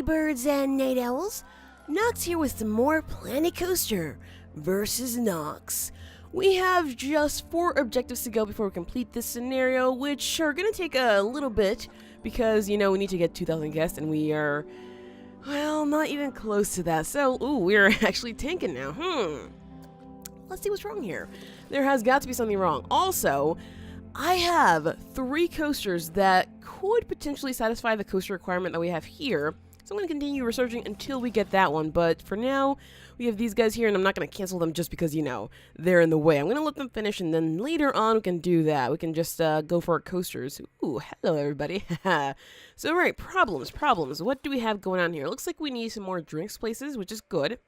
Hey birds and night owls, Nox here with some more Planet Coaster versus Nox. We have just 4 objectives to go before we complete this scenario, which are going to take a little bit because, you know, we need to get 2,000 guests and we are, well, not even close to that. So, ooh, we're actually tanking now. Let's see what's wrong here. There has got to be something wrong. Also, I have 3 coasters that could potentially satisfy the coaster requirement that we have here. So I'm going to continue researching until we get that one. But for now, we have these guys here, and I'm not going to cancel them just because, you know, they're in the way. I'm going to let them finish, and then later on we can do that. We can just go for our coasters. Ooh, hello, everybody. So, right, problems. What do we have going on here? Looks like we need some more drinks places, which is good.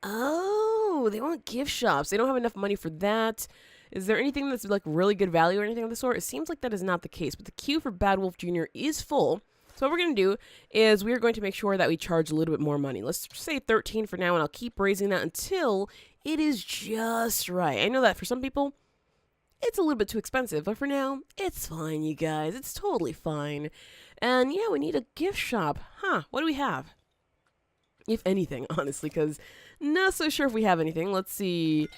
Oh, they want gift shops. They don't have enough money for that. Is there anything that's like really good value or anything of the sort? It seems like that is not the case, but the queue for Bad Wolf Jr. is full. So what we're going to do is we're going to make sure that we charge a little bit more money. Let's say 13 for now, and I'll keep raising that until it is just right. I know that for some people, it's a little bit too expensive, but for now, it's fine, you guys. It's totally fine. And yeah, we need a gift shop. What do we have? If anything, honestly, because not so sure if we have anything. Let's see.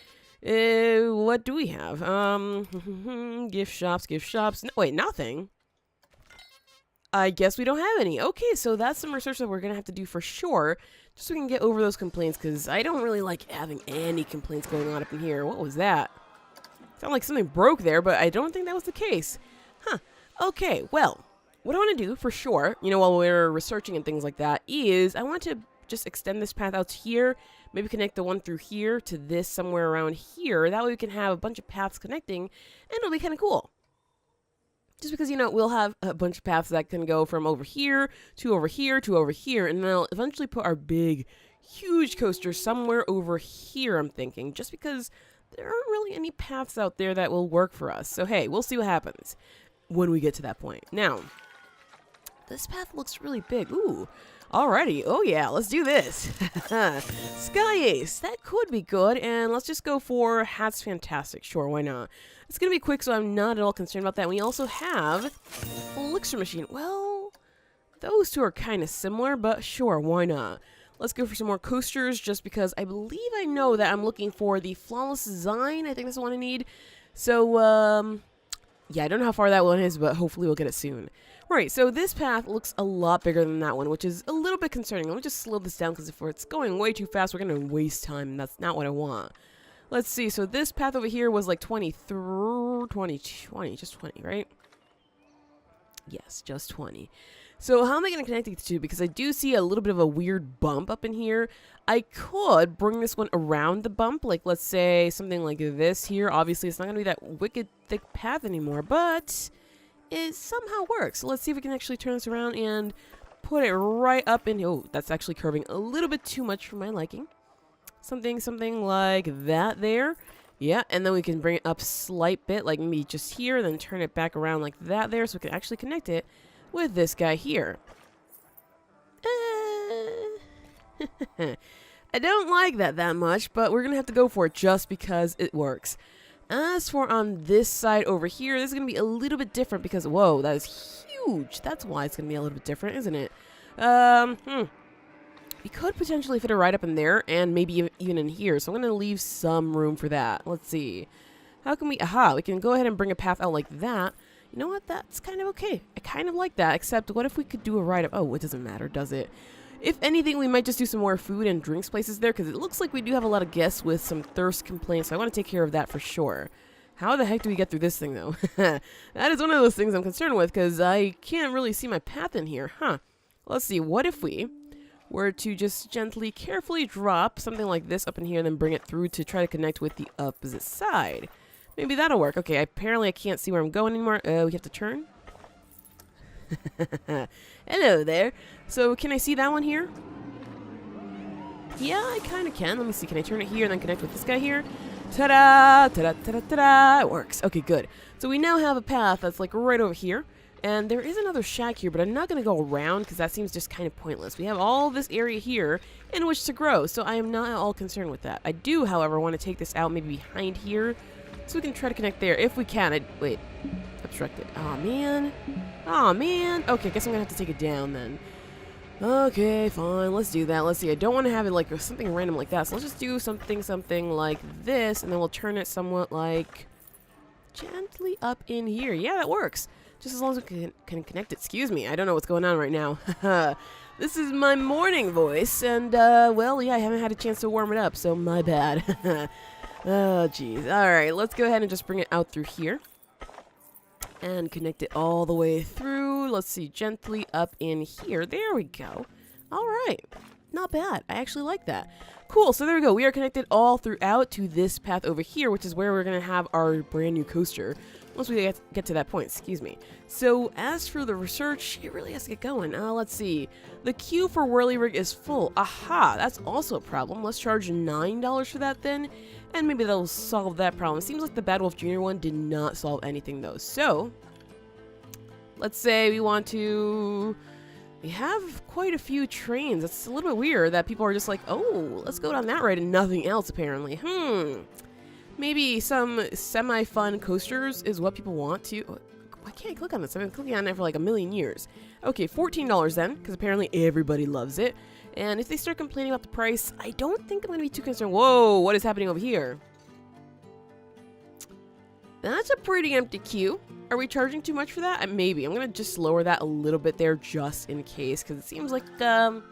What do we have? Gift shops. No, wait, nothing. I guess we don't have any. Okay, so that's some research that we're going to have to do for sure, just so we can get over those complaints, because I don't really like having any complaints going on up in here. What was that? Sounded like something broke there, but I don't think that was the case. Okay, well, what I want to do for sure, you know, while we're researching and things like that, is I want to just extend this path out to here, maybe connect the one through here to this somewhere around here. That way we can have a bunch of paths connecting, and it'll be kind of cool. Just because, you know, we'll have a bunch of paths that can go from over here to over here to over here, and then I'll eventually put our big, huge coaster somewhere over here, I'm thinking, just because there aren't really any paths out there that will work for us. So, hey, we'll see what happens when we get to that point. Now, this path looks really big. Ooh. Alrighty, oh yeah, let's do this. Sky Ace, that could be good, and let's just go for Hat's Fantastic. Sure, why not? It's gonna be quick, so I'm not at all concerned about that. We also have Elixir Machine. Well, those two are kind of similar, but sure, why not? Let's go for some more coasters, just because I believe I know that I'm looking for the Flawless Design. I think that's the one I need. So, yeah, I don't know how far that one is, but hopefully we'll get it soon. Right, so this path looks a lot bigger than that one, which is a little bit concerning. Let me just slow this down, because if it's going way too fast, we're going to waste time, and that's not what I want. Let's see, so this path over here was like 20, just 20, right? Yes, just 20. So how am I going to connect these two? Because I do see a little bit of a weird bump up in here. I could bring this one around the bump, like let's say something like this here. Obviously, it's not going to be that wicked thick path anymore, but it somehow works. So let's see if we can actually turn this around and put it right up in. Oh, that's actually curving a little bit too much for my liking. Something like that there. Yeah, and then we can bring it up slight bit, like maybe just here, then turn it back around like that there, so we can actually connect it with this guy here. I don't like that much, but we're gonna have to go for it just because it works. As for on this side over here, this is going to be a little bit different because, whoa, that is huge. That's why it's going to be a little bit different, isn't it? We could potentially fit it right up in there and maybe even in here. So I'm going to leave some room for that. Let's see. How can we, we can go ahead and bring a path out like that. You know what? That's kind of okay. I kind of like that, except what if we could do a right up? Oh, it doesn't matter, does it? If anything, we might just do some more food and drinks places there, because it looks like we do have a lot of guests with some thirst complaints, so I want to take care of that for sure. How the heck do we get through this thing, though? That is one of those things I'm concerned with, because I can't really see my path in here. Let's see, what if we were to just gently, carefully drop something like this up in here, and then bring it through to try to connect with the opposite side? Maybe that'll work. Okay, apparently I can't see where I'm going anymore. We have to turn? Hello there. So can I see that one here? Yeah, I kind of can. Let me see. Can I turn it here and then connect with this guy here? Ta-da! Ta-da! Ta-da! Ta-da! It works. Okay, good. So we now have a path that's like right over here. And there is another shack here, but I'm not going to go around because that seems just kind of pointless. We have all this area here in which to grow, so I am not at all concerned with that. I do, however, want to take this out maybe behind here so we can try to connect there if we can. Wait. Obstructed. Aw, man. Aw, man. Okay, I guess I'm gonna have to take it down then. Okay, fine. Let's do that. Let's see. I don't want to have it like something random like that. So let's just do something like this, and then we'll turn it somewhat like gently up in here. Yeah, that works. Just as long as we can connect it. Excuse me. I don't know what's going on right now. This is my morning voice, and well, yeah, I haven't had a chance to warm it up, so my bad. Oh, jeez. All right, let's go ahead and just bring it out through here. And connect it all the way through. Let's see, gently up in here. There we go. All right. Not bad. I actually like that. Cool. So there we go. We are connected all throughout to this path over here, which is where we're going to have our brand new coaster once we get to that point. Excuse me. So as for the research, it really has to get going. Let's see. The queue for Whirly Rig is full. Aha. That's also a problem. Let's charge $9 for that then. And maybe that'll solve that problem. It seems like the Bad Wolf Jr. one did not solve anything though. So, let's say we want to... We have quite a few trains. It's a little bit weird that people are just like, oh, let's go down that ride and nothing else apparently. Maybe some semi-fun coasters is what people want to... Why can't I click on this? I've been clicking on it for like a million years. Okay, $14 then, because apparently everybody loves it. And if they start complaining about the price, I don't think I'm going to be too concerned. Whoa, what is happening over here? That's a pretty empty queue. Are we charging too much for that? Maybe. I'm going to just lower that a little bit there just in case, because it seems like we have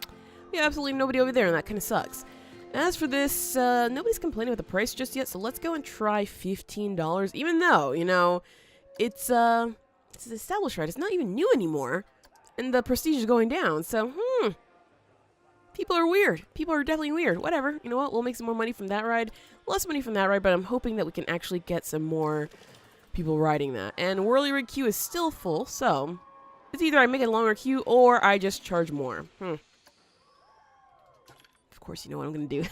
absolutely nobody over there, and that kind of sucks. As for this, nobody's complaining about the price just yet, so let's go and try $15, even though, you know, it's an established ride. It's not even new anymore, and the prestige is going down, so, people are weird. People are definitely weird. Whatever. You know what? We'll make some more money from that ride. Less money from that ride, but I'm hoping that we can actually get some more people riding that. And Whirly Rig queue is still full, so it's either I make a longer queue or I just charge more. Of course, you know what I'm going to do.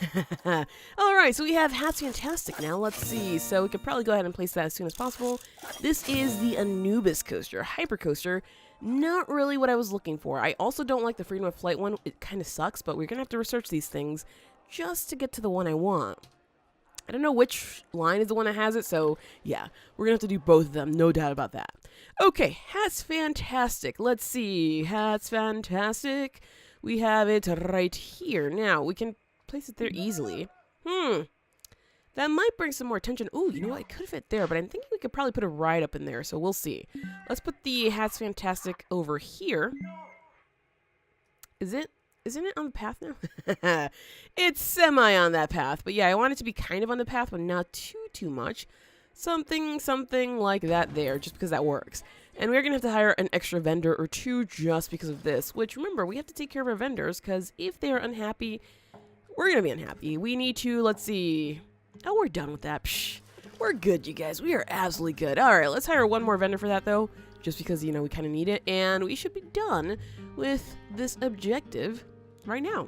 All right, so we have Hat's Fantastic now. Let's see. So we could probably go ahead and place that as soon as possible. This is the Anubis coaster, hyper coaster. Not really what I was looking for. I also don't like the Freedom of Flight one. It kind of sucks, but we're going to have to research these things just to get to the one I want. I don't know which line is the one that has it, so yeah, we're going to have to do both of them, no doubt about that. Okay, Hat's Fantastic. Let's see. Hat's Fantastic. We have it right here. Now, we can place it there easily. That might bring some more attention. Ooh, you know what? It could fit there, but I'm thinking we could probably put a ride up in there, so we'll see. Let's put the Hat's Fantastic over here. Isn't it on the path now? It's semi on that path, but yeah, I want it to be kind of on the path, but not too much. Something like that there, just because that works. And we're going to have to hire an extra vendor or two just because of this, which, remember, we have to take care of our vendors, because if they are unhappy, we're going to be unhappy. We need to, let's see... Oh, we're done with that. Psh, we're good, you guys. We are absolutely good. All right, let's hire one more vendor for that, though, just because, you know, we kind of need it. And we should be done with this objective right now.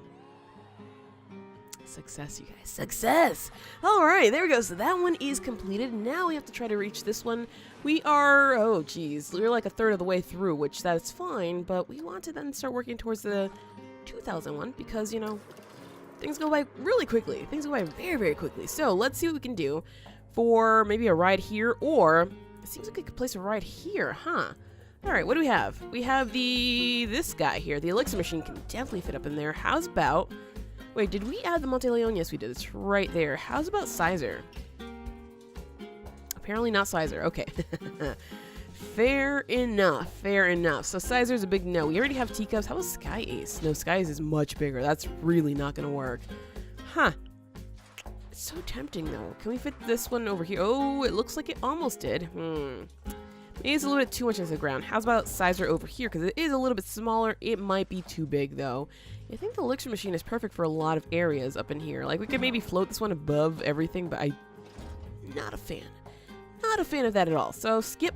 Success, you guys. Success! All right, there we go. So that one is completed. Now we have to try to reach this one. We are, oh, geez, we're like a third of the way through, which that's fine, but we want to then start working towards the 2000 one because, you know, things go by really quickly. Things go by very, very quickly. So let's see what we can do for maybe a ride here, or it seems like we could place a ride here, huh? All right, what do we have? We have this guy here. The Elixir machine can definitely fit up in there. How's about... Wait, did we add the Monte Leon? Yes, we did. It's right there. How's about Sizer? Apparently not Sizer. Okay. Fair enough. Fair enough. So Sizer's a big no. We already have teacups. How about Sky Ace? No, Sky Ace is much bigger. That's really not going to work. Huh. It's so tempting, though. Can we fit this one over here? Oh, it looks like it almost did. Maybe it's a little bit too much into the ground. How's about Sizer over here? Because it is a little bit smaller. It might be too big, though. I think the Elixir machine is perfect for a lot of areas up in here. Like, we could maybe float this one above everything, but I'm not a fan. Not a fan of that at all. So, skip.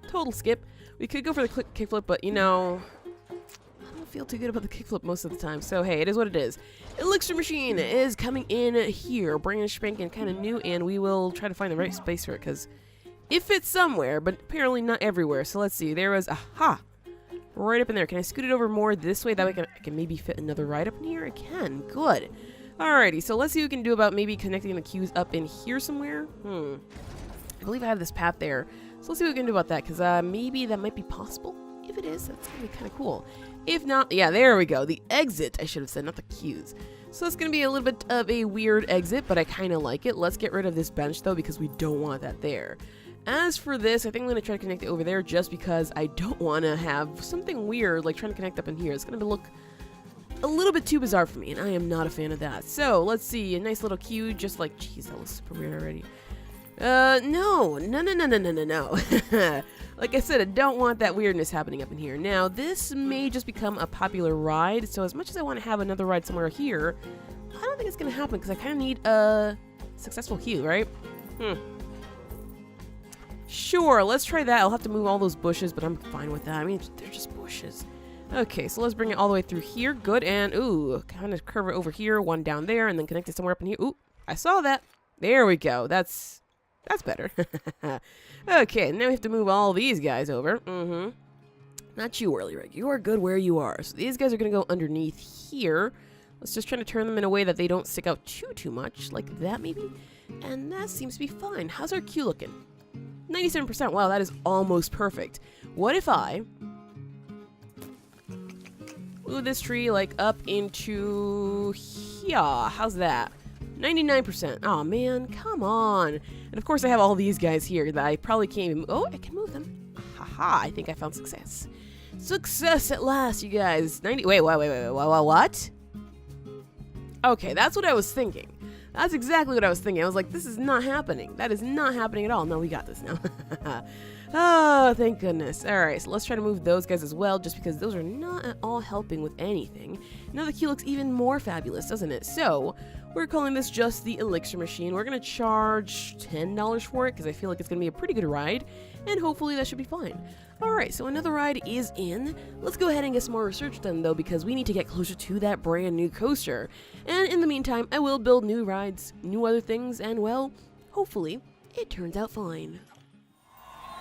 Total skip. We could go for the kickflip, but, you know, I don't feel too good about the kickflip most of the time. So, hey, it is what it is. Elixir machine is coming in here, bringing a spanking kind of new, and we will try to find the right space for it, because it fits somewhere, but apparently not everywhere. So, let's see. There was, aha! Right up in there. Can I scoot it over more this way? That way I can maybe fit another ride up in here? I can. Good. Alrighty, so let's see what we can do about maybe connecting the queues up in here somewhere. I believe I have this path there. So let's see what we can do about that, because maybe that might be possible. If it is, that's going to be kind of cool. If not, yeah, there we go. The exit, I should have said, not the queues. So it's going to be a little bit of a weird exit, but I kind of like it. Let's get rid of this bench, though, because we don't want that there. As for this, I think I'm going to try to connect it over there just because I don't want to have something weird, like trying to connect up in here. It's going to look a little bit too bizarre for me, and I am not a fan of that. So, let's see. A nice little queue, just like... Jeez, that was super weird already. No. Like I said, I don't want that weirdness happening up in here. Now, this may just become a popular ride, so as much as I want to have another ride somewhere here, I don't think it's going to happen, because I kind of need a successful queue, right? Sure, let's try that. I'll have to move all those bushes, but I'm fine with that. I mean, they're just bushes. Okay, so let's bring it all the way through here. Good, and ooh, kind of curve it over here, one down there, and then connect it somewhere up in here. Ooh, I saw that. There we go. That's better. Okay, now we have to move all these guys over. Not you, Whirly Rig. You are good where you are. So these guys are going to go underneath here. Let's just try to turn them in a way that they don't stick out too much. Like that, maybe? And that seems to be fine. How's our queue looking? 97%. Wow, that is almost perfect. What if I move this tree, like, up into here? How's that? 99%. Oh man, come on. And of course I have all these guys here that I probably can't even... Oh, I can move them. Haha, I think I found success. Success at last, you guys. 90... Wait, what? Okay, that's what I was thinking. That's exactly what I was thinking. I was like, this is not happening. That is not happening at all. No, we got this now. Oh, thank goodness. Alright, so let's try to move those guys as well, just because those are not at all helping with anything. Now the queue looks even more fabulous, doesn't it? So, we're calling this just the Elixir Machine. We're going to charge $10 for it, because I feel like it's going to be a pretty good ride, and hopefully that should be fine. Alright, so another ride is in. Let's go ahead and get some more research done, though, because we need to get closer to that brand new coaster. And in the meantime, I will build new rides, new other things, and, well, hopefully, it turns out fine.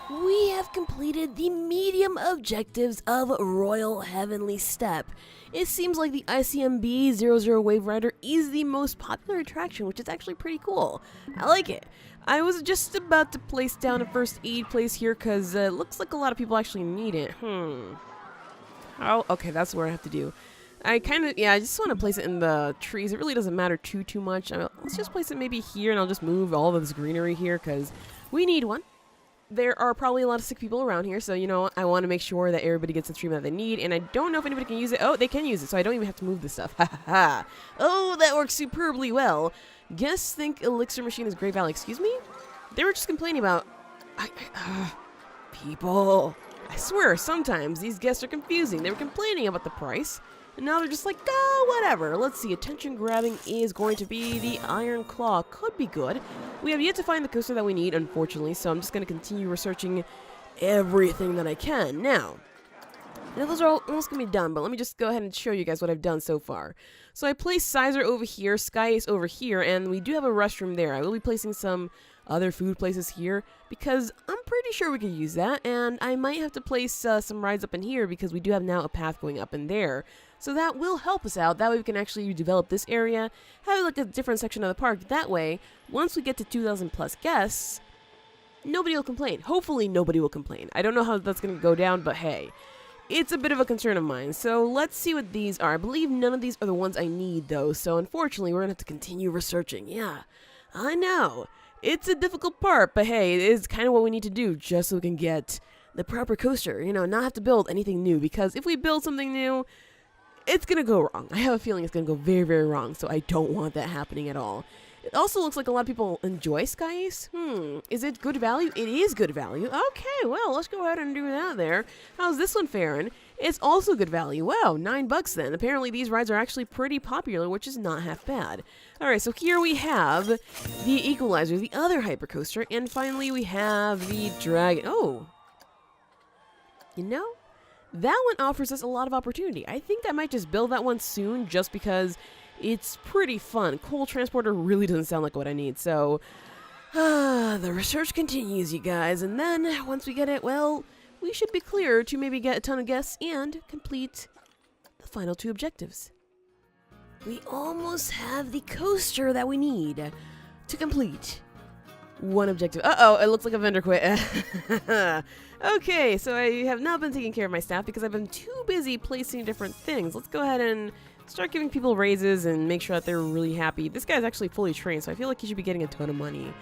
We have completed the medium objectives of Royal Heavenly Steppe. It seems like the ICMB 00 Wave Rider is the most popular attraction, which is actually pretty cool. I like it. I was just about to place down a first aid place here because it looks like a lot of people actually need it. Oh, okay, that's what I have to do. I just want to place it in the trees. It really doesn't matter too much. Let's just place it maybe here, and I'll just move all of this greenery here because we need one. There are probably a lot of sick people around here, so, you know, I want to make sure that everybody gets the treatment that they need, and I don't know if anybody can use it. Oh, they can use it, so I don't even have to move this stuff. Ha ha ha. Oh, that works superbly well. Guests think Elixir Machine is great value. Excuse me? They were just complaining about... people. I swear, sometimes these guests are confusing. They were complaining about the price, and now they're just like, oh, whatever. Let's see, attention grabbing is going to be the Iron Claw. Could be good. We have yet to find the coaster that we need, unfortunately, so I'm just going to continue researching everything that I can. Now, those are almost going to be done, but let me just go ahead and show you guys what I've done so far. So I placed Sizer over here, Sky Ace over here, and we do have a restroom there. I will be placing some other food places here because I'm pretty sure we could use that, and I might have to place some rides up in here because we do have now a path going up in there. So that will help us out. That way we can actually develop this area, have like a different section of the park. That way, once we get to 2,000 plus guests, nobody will complain. Hopefully nobody will complain. I don't know how that's going to go down, but hey, it's a bit of a concern of mine. So let's see what these are. I believe none of these are the ones I need though. So unfortunately, we're going to have to continue researching. Yeah, I know. It's a difficult part, but hey, it is kind of what we need to do just so we can get the proper coaster. You know, not have to build anything new, because if we build something new, it's going to go wrong. I have a feeling it's going to go very wrong, so I don't want that happening at all. It also looks like a lot of people enjoy Sky Ace. Is it good value? It is good value. Okay, well, let's go ahead and do that there. How's this one faring? It's also good value. Wow, $9 then. Apparently these rides are actually pretty popular, which is not half bad. Alright, so here we have the Equalizer, the other hypercoaster, and finally we have the Dragon. Oh! You know, that one offers us a lot of opportunity. I think I might just build that one soon just because it's pretty fun. Coal Transporter really doesn't sound like what I need, so... the research continues, you guys, and then once we get it, well, we should be clear to maybe get a ton of guests and complete the final 2 objectives. We almost have the coaster that we need to complete One objective. Uh-oh, it looks like a vendor quit. Okay, so I have not been taking care of my staff because I've been too busy placing different things. Let's go ahead and start giving people raises and make sure that they're really happy. This guy's actually fully trained, so I feel like he should be getting a ton of money.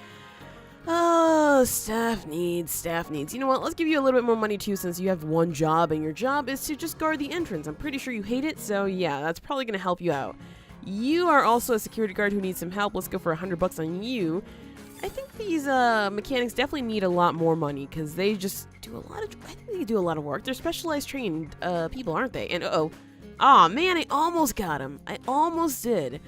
Oh, staff needs, staff needs. You know what? Let's give you a little bit more money too, since you have one job, and your job is to just guard the entrance. I'm pretty sure you hate it, so yeah, that's probably going to help you out. You are also a security guard who needs some help. Let's go for $100 on you. I think these mechanics definitely need a lot more money because they just do a lot of. I think they do a lot of work. They're specialized trained people, aren't they? And aw man, I almost got him. I almost did.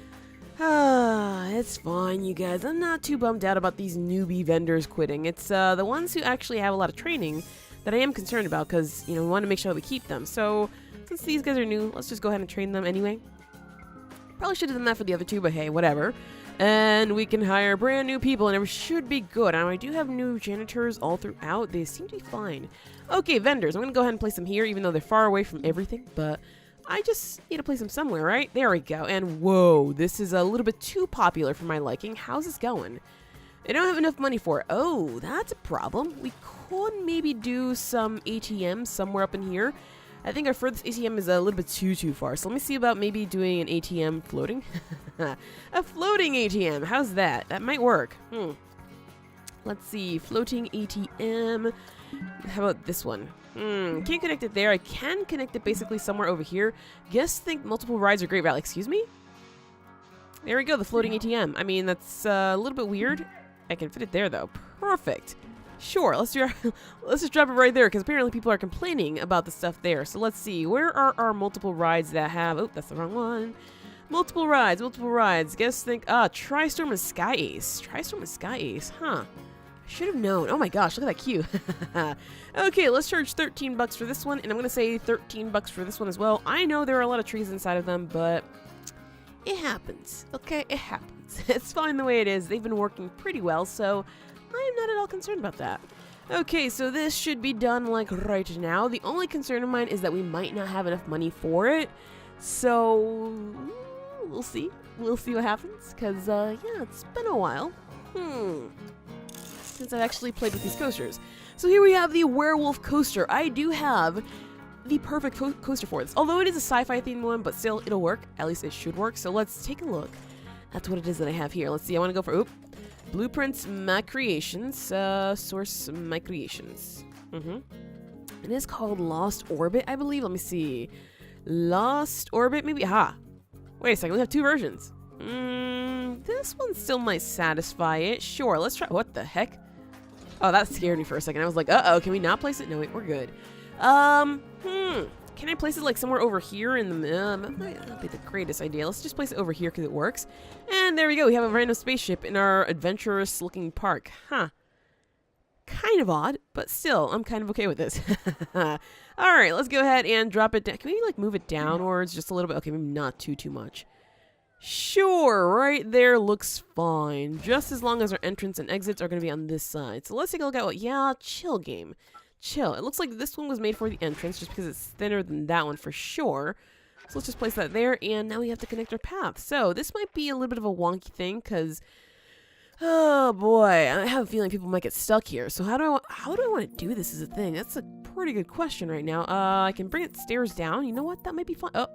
It's fine, you guys. I'm not too bummed out about these newbie vendors quitting. It's the ones who actually have a lot of training that I am concerned about because, you know, we want to make sure that we keep them. So since these guys are new, let's just go ahead and train them anyway. Probably should have done that for the other two, but hey, whatever. And we can hire brand new people, and it should be good. Now, I do have new janitors all throughout. They seem to be fine. Okay, vendors. I'm going to go ahead and place them here, even though they're far away from everything. But I just need to place them somewhere, right? There we go. And whoa, this is a little bit too popular for my liking. How's this going? I don't have enough money for it. Oh, that's a problem. We could maybe do some ATMs somewhere up in here. I think our furthest ATM is a little bit too far. So let me see about maybe doing an ATM floating. A floating ATM. How's that? That might work. Let's see. Floating ATM. How about this one? Can't connect it there. I can connect it basically somewhere over here. Guess think multiple rides are great value. Excuse me? There we go. The floating ATM. I mean, that's a little bit weird. I can fit it there, though. Perfect. Sure, let's just drop it right there because apparently people are complaining about the stuff there. So let's see, where are our multiple rides that have? Oh, that's the wrong one. Multiple rides, multiple rides. Guess think TriStorm and Sky Ace. TriStorm and Sky Ace, huh? I should have known. Oh my gosh, look at that queue. Okay, let's charge $13 for this one, and I'm gonna say $13 for this one as well. I know there are a lot of trees inside of them, but it happens. Okay, it happens. It's fine the way it is. They've been working pretty well, so I am not at all concerned about that. Okay, so this should be done like right now. The only concern of mine is that we might not have enough money for it. So we'll see. We'll see what happens. Because, yeah, it's been a while. Since I've actually played with these coasters. So here we have the werewolf coaster. I do have the perfect coaster for this. Although it is a sci-fi themed one, but still, it'll work. At least it should work. So let's take a look. That's what it is that I have here. Let's see. I want to go for... Blueprints, My Creations, source My Creations. It is called Lost Orbit, I believe. Let me see. Lost Orbit, maybe? Aha. Wait a second, we have two versions. This one still might satisfy it. Sure, let's try. What the heck? Oh, that scared me for a second. I was like, uh-oh, can we not place it? No, wait, we're good. Can I place it like somewhere over here in the that might not be the greatest idea. Let's just place it over here because it works. And there we go. We have a random spaceship in our adventurous looking park. Huh. Kind of odd, but still, I'm kind of okay with this. Alright, let's go ahead and drop it down. Can we like move it downwards just a little bit? Okay, maybe not too much. Sure, right there looks fine. Just as long as our entrance and exits are going to be on this side. So let's take a look at what, yeah, chill game. Chill. It looks like this one was made for the entrance just because it's thinner than that one for sure. So let's just place that there, and now we have to connect our path. So this might be a little bit of a wonky thing because, oh boy, I have a feeling people might get stuck here. So how do I want to do this as a thing? That's a pretty good question right now. I can bring it stairs down. You know what? That might be fun. Oh,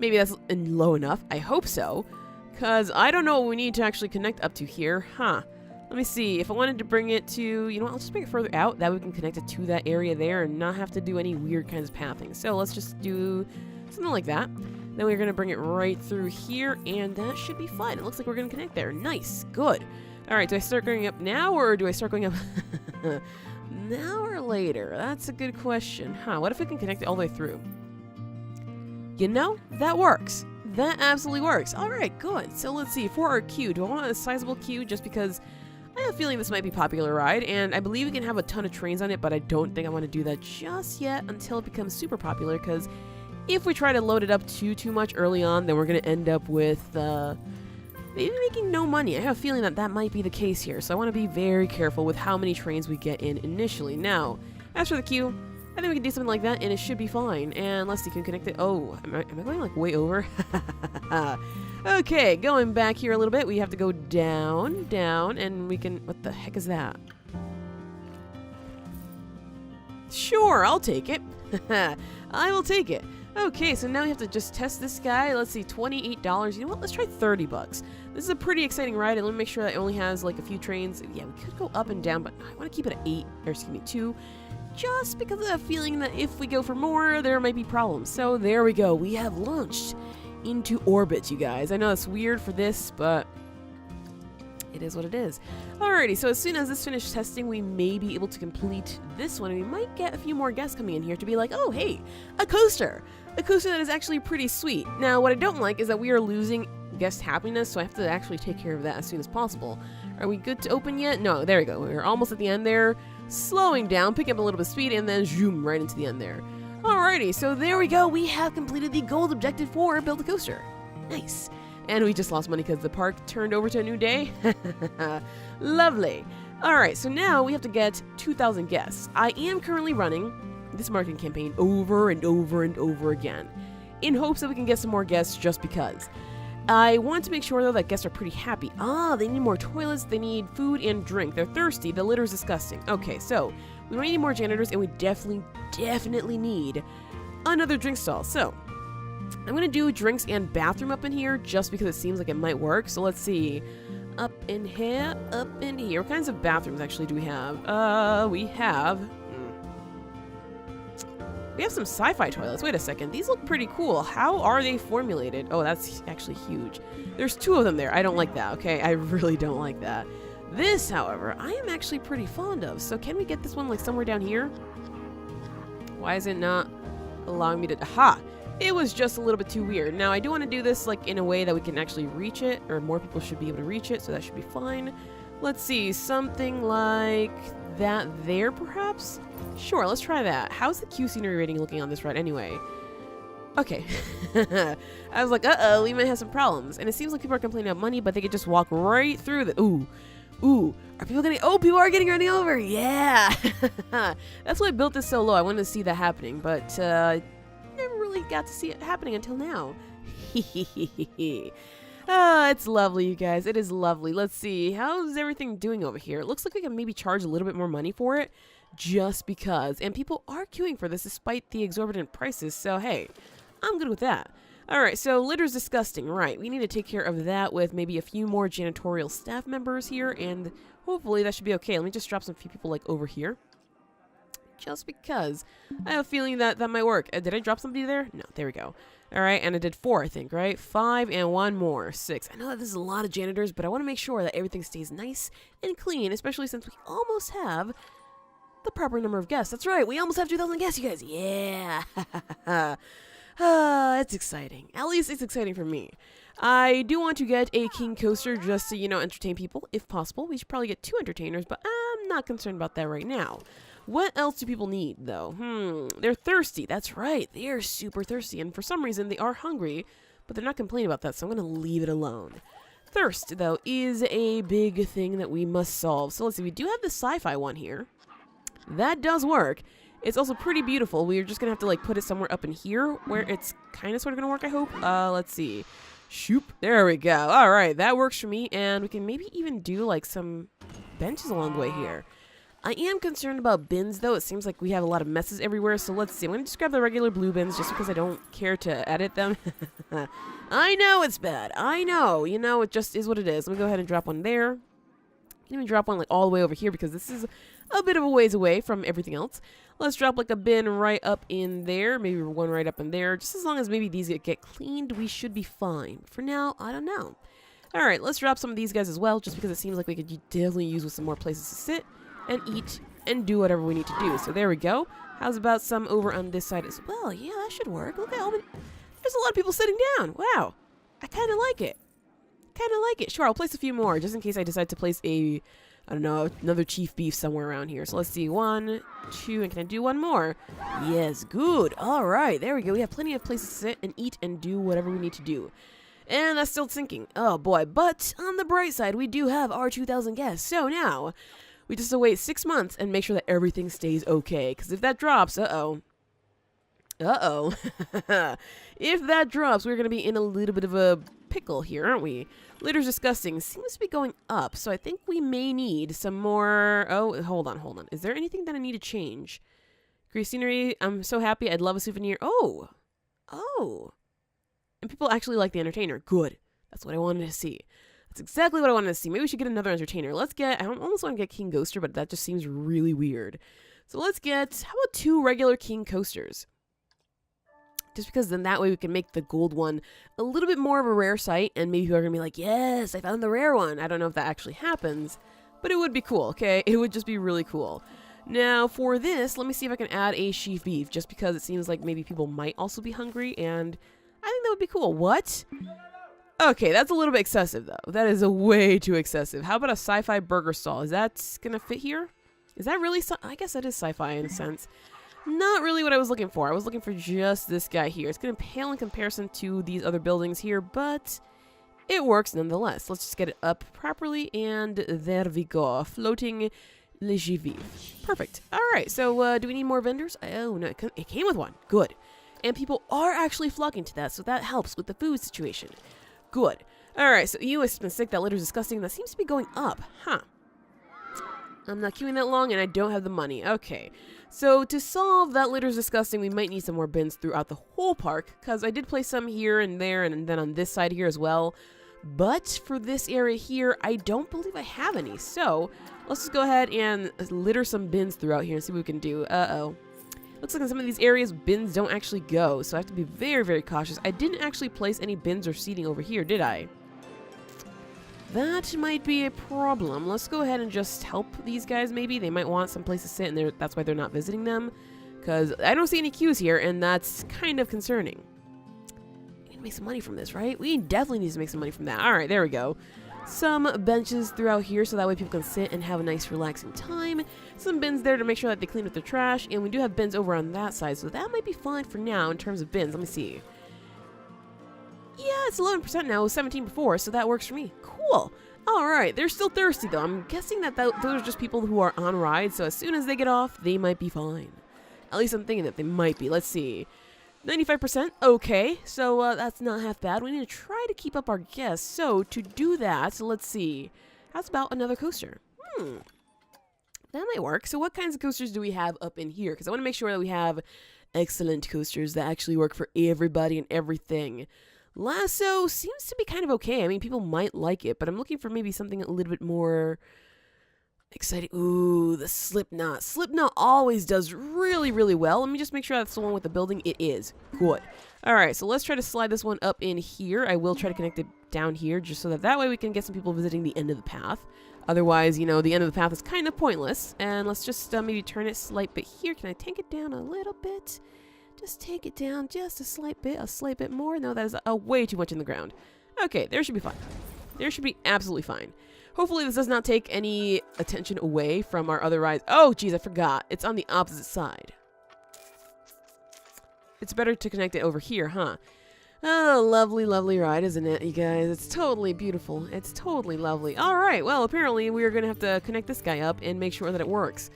maybe that's low enough. I hope so, because I don't know what we need to actually connect up to here. Huh. Let me see. If I wanted to bring it to, you know what, I'll just bring it further out. That way we can connect it to that area there and not have to do any weird kinds of pathing. So let's just do something like that. Then we're going to bring it right through here, and that should be fine. It looks like we're going to connect there. Nice. Good. All right. Do I start going up now, or do I start going up now or later? That's a good question. Huh. What if we can connect it all the way through? You know, that works. That absolutely works. All right. Good. So let's see. For our queue, do I want a sizable queue just because I have a feeling this might be a popular ride, and I believe we can have a ton of trains on it, but I don't think I want to do that just yet until it becomes super popular, because if we try to load it up too much early on, then we're going to end up with maybe making no money. I have a feeling that that might be the case here, so I want to be very careful with how many trains we get in initially. Now, as for the queue, I think we can do something like that, and it should be fine. And let's see, can we connect it? Oh, am I going like way over? Okay, going back here a little bit. We have to go down, down, and we can... What the heck is that? Sure, I'll take it. I will take it. Okay, so now we have to just test this guy. Let's see, $28. You know what? Let's try 30 bucks. This is a pretty exciting ride, and let me make sure that it only has like a few trains. Yeah, we could go up and down, but I want to keep it at 8, or excuse me, 2. Just because of that feeling that if we go for more, there might be problems. So there we go. We have launched into orbit, you guys. I know it's weird for this, but it is what it is. Alrighty, so as soon as this finishes testing, we may be able to complete this one, and we might get a few more guests coming in here to be like, oh, hey, a coaster! A coaster that is actually pretty sweet. Now, what I don't like is that we are losing guest happiness, so I have to actually take care of that as soon as possible. Are we good to open yet? No, there we go. We're almost at the end there. Slowing down, picking up a little bit of speed, and then zoom right into the end there. Alrighty, so there we go. We have completed the gold objective for Build a Coaster. Nice. And we just lost money because the park turned over to a new day. Lovely. Alright, so now we have to get 2,000 guests. I am currently running this marketing campaign over and over and over again in hopes that we can get some more guests just because. I want to make sure, though, that guests are pretty happy. Ah, they need more toilets, they need food and drink. They're thirsty, the litter is disgusting. Okay, so we might need more janitors, and we definitely need another drink stall. So I'm going to do drinks and bathroom up in here just because it seems like it might work. So let's see. Up in here, up in here. What kinds of bathrooms actually do we have? We have some sci-fi toilets. Wait a second. These look pretty cool. How are they formulated? Oh, that's actually huge. There's 2 of them there. I don't like that, okay? I really don't like that. This, however, I am actually pretty fond of. So can we get this one like somewhere down here? Why is it not allowing me to... Aha! It was just a little bit too weird. Now, I do want to do this like in a way that we can actually reach it, or more people should be able to reach it, so that should be fine. Let's see, something like that there, perhaps? Sure, let's try that. How's the Q scenery rating looking on this ride anyway? Okay. I was like, uh-oh, we might have some problems. And it seems like people are complaining about money, but they could just walk right through the... Ooh. Are people getting... Oh, people are getting running over! Yeah! That's why I built this so low. I wanted to see that happening, but, never really got to see it happening until now. It's lovely, you guys. It is lovely. Let's see. How's everything doing over here? It looks like we can maybe charge a little bit more money for it just because. And people are queuing for this despite the exorbitant prices. So, hey, I'm good with that. All right, so litter's disgusting. Right, we need to take care of that with maybe a few more janitorial staff members here, and hopefully that should be okay. Let me just drop some few people like over here. Just because I have a feeling that that might work. Did I drop somebody there? No, there we go. All right, and I did 4, I think, right? 5 and 1 more, 6. I know that this is a lot of janitors, but I want to make sure that everything stays nice and clean, especially since we almost have the proper number of guests. That's right, we almost have 2,000 guests, you guys. Yeah. It's exciting. At least it's exciting for me. I do want to get a king coaster just to, entertain people, if possible. We should probably get 2 entertainers, but I'm not concerned about that right now. What else do people need, though? They're thirsty. That's right. They are super thirsty, and for some reason, they are hungry, but they're not complaining about that, so I'm going to leave it alone. Thirst, though, is a big thing that we must solve. So let's see. We do have the sci-fi one here. That does work. It's also pretty beautiful. We're just going to have to, put it somewhere up in here where it's kind of sort of going to work, I hope. Let's see. Shoop. There we go. All right. That works for me, and we can maybe even do, some benches along the way here. I am concerned about bins, though. It seems like we have a lot of messes everywhere, so let's see. I'm going to just grab the regular blue bins just because I don't care to edit them. I know it's bad. I know. It just is what it is. Let me go ahead and drop one there. You can even drop one, all the way over here because this is a bit of a ways away from everything else. Let's drop, a bin right up in there. Maybe one right up in there. Just as long as maybe these get cleaned, we should be fine. For now, I don't know. All right, let's drop some of these guys as well just because it seems like we could definitely use with some more places to sit and eat and do whatever we need to do. So there we go. How's about some over on this side as well? Yeah, that should work. Look at all there's a lot of people sitting down. Wow. I kind of like it. Sure, I'll place a few more just in case I decide to place I don't know, another chief beef somewhere around here. So let's see. 1, 2, and can I do one more? Yes, good. All right, there we go. We have plenty of places to sit and eat and do whatever we need to do. And that's still sinking. Oh boy, but on the bright side, we do have our 2,000 guests. So now We just have to wait 6 months and make sure that everything stays okay. Because if that drops, uh-oh. Uh-oh. If that drops, we're going to be in a little bit of a pickle here, aren't we? Litter's disgusting. Seems to be going up, so I think we may need some more... Oh, hold on, hold on. Is there anything that I need to change? Grease scenery. I'm so happy. I'd love a souvenir. Oh. Oh. And people actually like the entertainer. Good. That's what I wanted to see. That's exactly what I wanted to see. Maybe we should get another entertainer. Let's get... I almost want to get King Ghoster, but that just seems really weird. So let's get... How about 2 regular King Coasters? Just because then that way we can make the gold one a little bit more of a rare sight, and maybe people are going to be like, yes, I found the rare one. I don't know if that actually happens, but it would be cool, okay? It would just be really cool. Now, for this, let me see if I can add a sheaf beef, just because it seems like maybe people might also be hungry, and I think that would be cool. What? Okay, that's a little bit excessive, though. That is a way too excessive. How about a sci-fi burger stall? Is that going to fit here? Is that really... I guess that is sci-fi in a sense. Not really what I was looking for. I was looking for just this guy here. It's going to pale in comparison to these other buildings here, but it works nonetheless. Let's just get it up properly, and there we go. Floating le vif. Perfect. All right, so do we need more vendors? Oh, no, it came with one. Good. And people are actually flocking to that, so that helps with the food situation. Good. All right, so you has been sick. That litter's disgusting. That seems to be going up. Huh. I'm not queuing that long, and I don't have the money. Okay. So to solve that litter's disgusting, we might need some more bins throughout the whole park, because I did place some here and there, and then on this side here as well. But for this area here, I don't believe I have any. So let's just go ahead and litter some bins throughout here and see what we can do. Uh-oh. Looks like in some of these areas, bins don't actually go, so I have to be very, very cautious. I didn't actually place any bins or seating over here, did I? That might be a problem. Let's go ahead and just help these guys, maybe. They might want some place to sit, and that's why they're not visiting them. Because I don't see any queues here, and that's kind of concerning. We need to make some money from this, right? We definitely need to make some money from that. All right, there we go. Some benches throughout here, so that way people can sit and have a nice, relaxing time. Some bins there to make sure that they clean up their trash. And we do have bins over on that side, so that might be fine for now in terms of bins. Let me see. Yeah, it's 11% now. It was 17 before, so that works for me. Cool. All right. They're still thirsty, though. I'm guessing that those are just people who are on rides, so as soon as they get off, they might be fine. At least I'm thinking that they might be. Let's see. 95%. Okay. So that's not half bad. We need to try to keep up our guests. So to do that, let's see. How's about another coaster? That might work. So what kinds of coasters do we have up in here? Because I want to make sure that we have excellent coasters that actually work for everybody and everything. Lasso seems to be kind of okay. I mean, people might like it, but I'm looking for maybe something a little bit more exciting. Ooh, the Slipknot. Slipknot always does really, really well. Let me just make sure that's the one with the building. It is. Good. All right, so let's try to slide this one up in here. I will try to connect it down here just so that way we can get some people visiting the end of the path. Otherwise, you know, the end of the path is kind of pointless. And let's just maybe turn it slight bit here. Can I tank it down a little bit? Just take it down just a slight bit more. No, that is way too much in the ground. Okay, there should be fine. There should be absolutely fine. Hopefully this does not take any attention away from our other rides. Oh, geez, I forgot. It's on the opposite side. It's better to connect it over here, huh? Oh, lovely, lovely ride, isn't it, you guys? It's totally beautiful. It's totally lovely. All right, well, apparently we are going to have to connect this guy up and make sure that it works.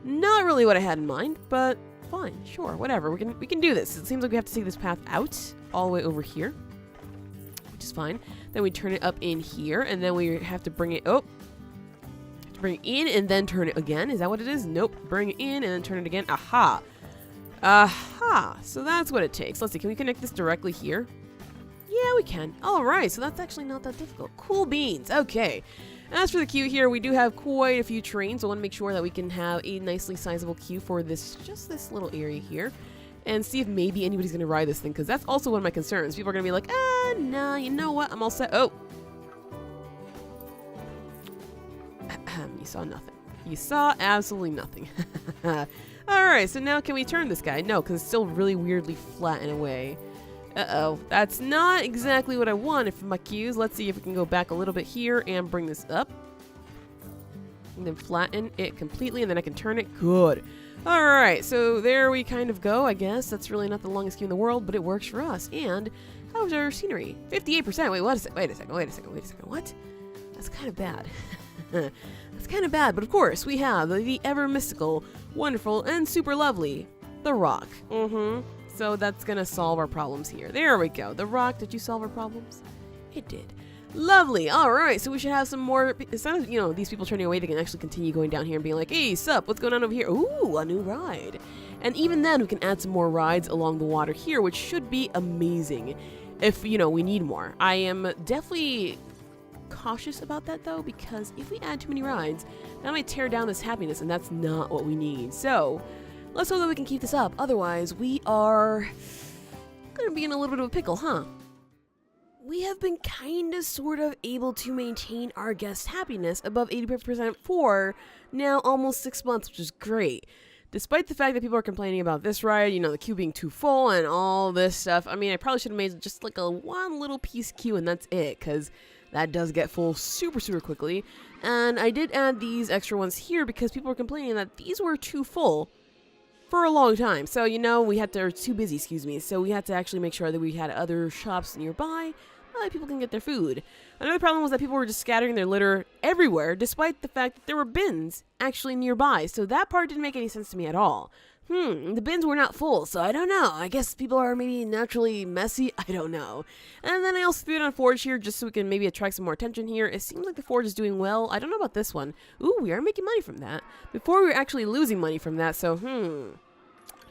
Not really what I had in mind, but fine, sure, whatever. We can do this. It seems like we have to take this path out all the way over here, which is fine. Then we turn it up in here, and then we have to bring it. Oh, have to bring it in and then turn it again. Is that what it is? Nope. Bring it in and then turn it again. Aha. Aha. So that's what it takes. Let's see. Can we connect this directly here? Yeah, we can. All right. So that's actually not that difficult. Cool beans. Okay. As for the queue here, we do have quite a few trains. I want to make sure that we can have a nicely sizable queue for just this little area here. And see if maybe anybody's going to ride this thing, because that's also one of my concerns. People are going to be like, nah, you know what? I'm all set. Oh. You saw nothing. You saw absolutely nothing. Alright, so now can we turn this guy? No, because it's still really weirdly flat in a way. Uh-oh. That's not exactly what I wanted from my queues. Let's see if we can go back a little bit here and bring this up. And then flatten it completely, and then I can turn it. Good. Alright, so there we kind of go, I guess. That's really not the longest queue in the world, but it works for us. And how's our scenery? 58%. Wait, wait a second. What? That's kind of bad. That's kind of bad, but of course, we have the ever mystical, wonderful, and super lovely, the rock. So that's gonna solve our problems here. There we go. The rock, did you solve our problems? It did. Lovely. All right, so we should have some more. Instead of, these people turning away, they can actually continue going down here and being like, hey, sup, what's going on over here? Ooh, a new ride. And even then, we can add some more rides along the water here, which should be amazing if, we need more. I am definitely cautious about that, though, because if we add too many rides, that might tear down this happiness, and that's not what we need. So let's hope that we can keep this up. Otherwise, we are going to be in a little bit of a pickle, huh? We have been kind of sort of able to maintain our guest happiness above 80% for now almost 6 months, which is great. Despite the fact that people are complaining about this ride, the queue being too full and all this stuff. I mean, I probably should have made just like one little piece queue and that's it, because that does get full super, super quickly. And I did add these extra ones here because people were complaining that these were too full for a long time. So, we had to, or too busy, excuse me. So we had to actually make sure that we had other shops nearby that people can get their food. Another problem was that people were just scattering their litter everywhere, despite the fact that there were bins actually nearby. So that part didn't make any sense to me at all. The bins were not full, so I don't know. I guess people are maybe naturally messy. I don't know. And then I also threw it on Forge here just so we can maybe attract some more attention here. It seems like the Forge is doing well. I don't know about this one. Ooh, we are making money from that. Before we were actually losing money from that, so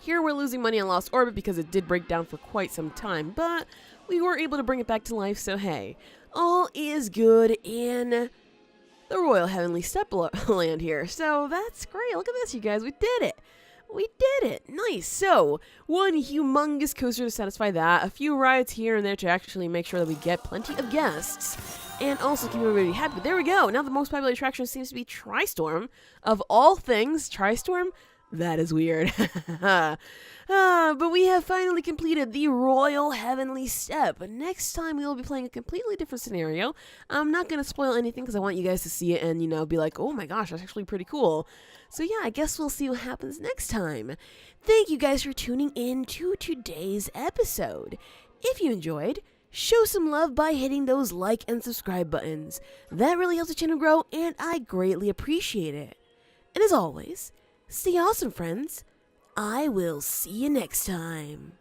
here we're losing money on Lost Orbit because it did break down for quite some time, but we were able to bring it back to life, so hey, all is good in the Royal Heavenly Steppe land here. So that's great. Look at this, you guys. We did it. We did it. Nice. So, one humongous coaster to satisfy that, a few rides here and there to actually make sure that we get plenty of guests, and also keep everybody happy. But there we go. Now the most popular attraction seems to be Tri-Storm. Of all things, Tri-Storm? That is weird. But we have finally completed the Royal Heavenly Steppe. Next time we will be playing a completely different scenario. I'm not going to spoil anything because I want you guys to see it and, be like, oh my gosh, that's actually pretty cool. So yeah, I guess we'll see what happens next time. Thank you guys for tuning in to today's episode. If you enjoyed, show some love by hitting those like and subscribe buttons. That really helps the channel grow and I greatly appreciate it. And as always, stay awesome, friends. I will see you next time.